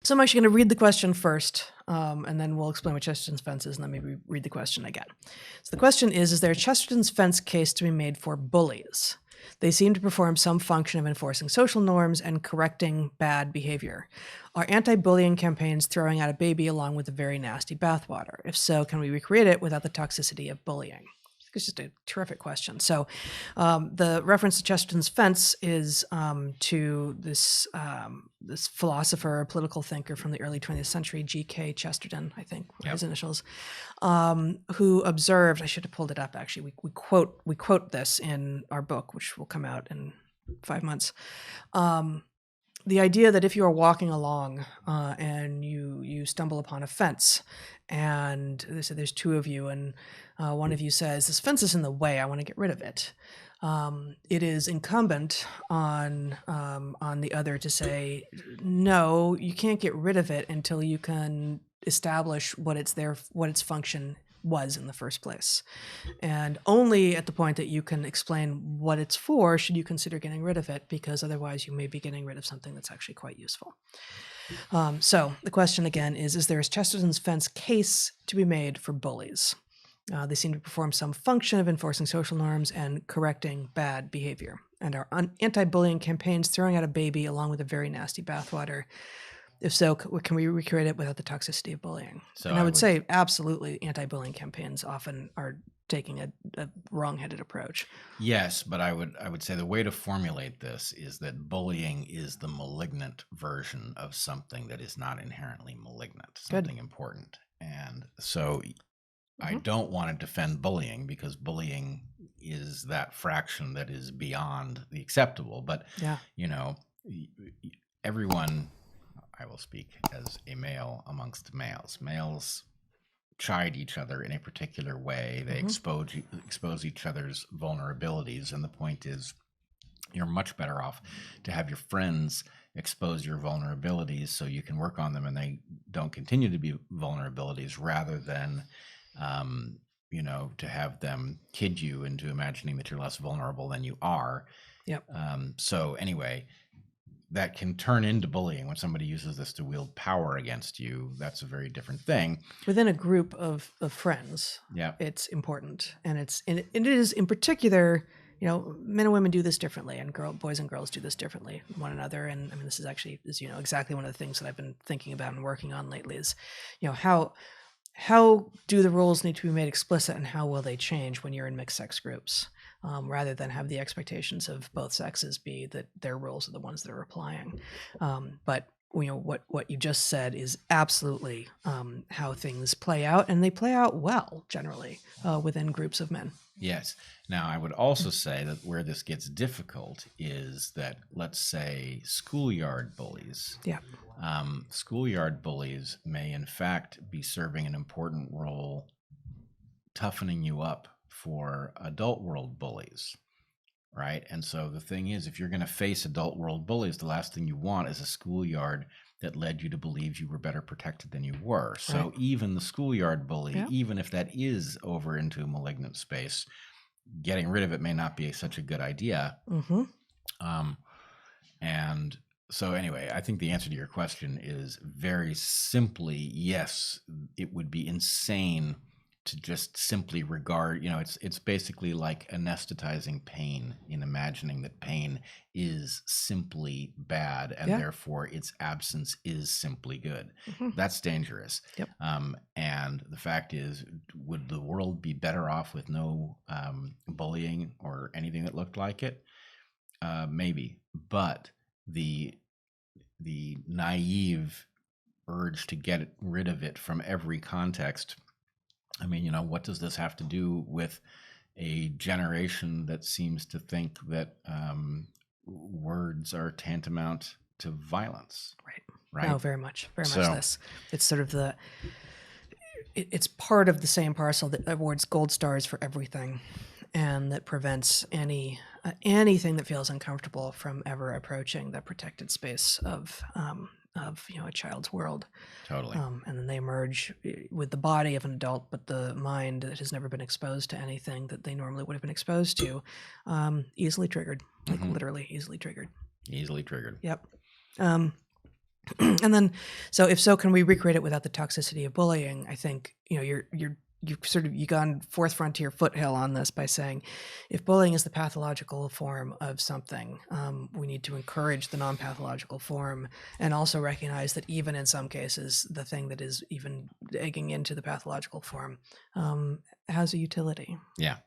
So I'm actually going to read the question first, and then we'll explain what Chesterton's fence is, and then maybe read the question again. So the question is there a Chesterton's fence case to be made for bullies? They seem to perform some function of enforcing social norms and correcting bad behavior. Are anti-bullying campaigns throwing out a baby along with a very nasty bathwater? If so, can we recreate it without the toxicity of bullying? It's just a terrific question. So the reference to Chesterton's fence is to this this philosopher, political thinker from the early 20th century, G.K. Chesterton, I think were his initials, who observed, I should have pulled it up actually, we quote this in our book, which will come out in 5 months. The idea that if you are walking along and you stumble upon a fence, and they say there's two of you, and one of you says, this fence is in the way, I want to get rid of it. It is incumbent on the other to say, no, you can't get rid of it until you can establish what its function was in the first place. And only at the point that you can explain what it's for should you consider getting rid of it, because otherwise you may be getting rid of something that's actually quite useful. So the question again is there a Chesterton's fence case to be made for bullies? They seem to perform some function of enforcing social norms and correcting bad behavior. And are anti-bullying campaigns throwing out a baby along with a very nasty bathwater? If so, can we recreate it without the toxicity of bullying? So I would say absolutely anti-bullying campaigns often are taking a wrong-headed approach. Yes, but I would say the way to formulate this is that bullying is the malignant version of something that is not inherently malignant, something important. And so I don't want to defend bullying, because bullying is that fraction that is beyond the acceptable. But, everyone, I will speak as a male amongst males. Males chide each other in a particular way. They expose each other's vulnerabilities. And the point is, you're much better off to have your friends expose your vulnerabilities so you can work on them and they don't continue to be vulnerabilities, rather than to have them kid you into imagining that you're less vulnerable than you are. So anyway, that can turn into bullying when somebody uses this to wield power against you. That's a very different thing. Within a group of friends, it's important. And it is in particular, men and women do this differently, and boys and girls do this differently with one another. And I mean, this is actually, as exactly one of the things that I've been thinking about and working on lately is, how do the rules need to be made explicit, and how will they change when you're in mixed sex groups, rather than have the expectations of both sexes be that their rules are the ones that are applying. But what you just said is absolutely how things play out, and they play out well generally within groups of men. Yes. Now, I would also say that where this gets difficult is that, let's say, schoolyard bullies. Schoolyard bullies may, in fact, be serving an important role toughening you up for adult world bullies, right? And so the thing is, if you're going to face adult world bullies, the last thing you want is a schoolyard that led you to believe you were better protected than you were. So even the schoolyard bully, even if that is over into a malignant space, getting rid of it may not be such a good idea. And so anyway, I think the answer to your question is very simply, yes, it would be insane to just simply regard, it's basically like anesthetizing pain, in imagining that pain is simply bad and therefore its absence is simply good. That's dangerous. And the fact is, would the world be better off with no bullying or anything that looked like it? Maybe. But the naive urge to get rid of it from every context, I mean, what does this have to do with a generation that seems to think that words are tantamount to violence? Right. No, very much this. It's sort of it's part of the same parcel that awards gold stars for everything, and that prevents anything that feels uncomfortable from ever approaching the protected space of a child's world. Totally. And then they emerge with the body of an adult, but the mind that has never been exposed to anything that they normally would have been exposed to, easily triggered, like literally easily triggered. Easily triggered. Yep. And then, so if so, can we recreate it without the toxicity of bullying? I think, you've gone fourth frontier foothill on this by saying, if bullying is the pathological form of something, we need to encourage the non-pathological form, and also recognize that even in some cases, the thing that is even egging into the pathological form has a utility. Yeah.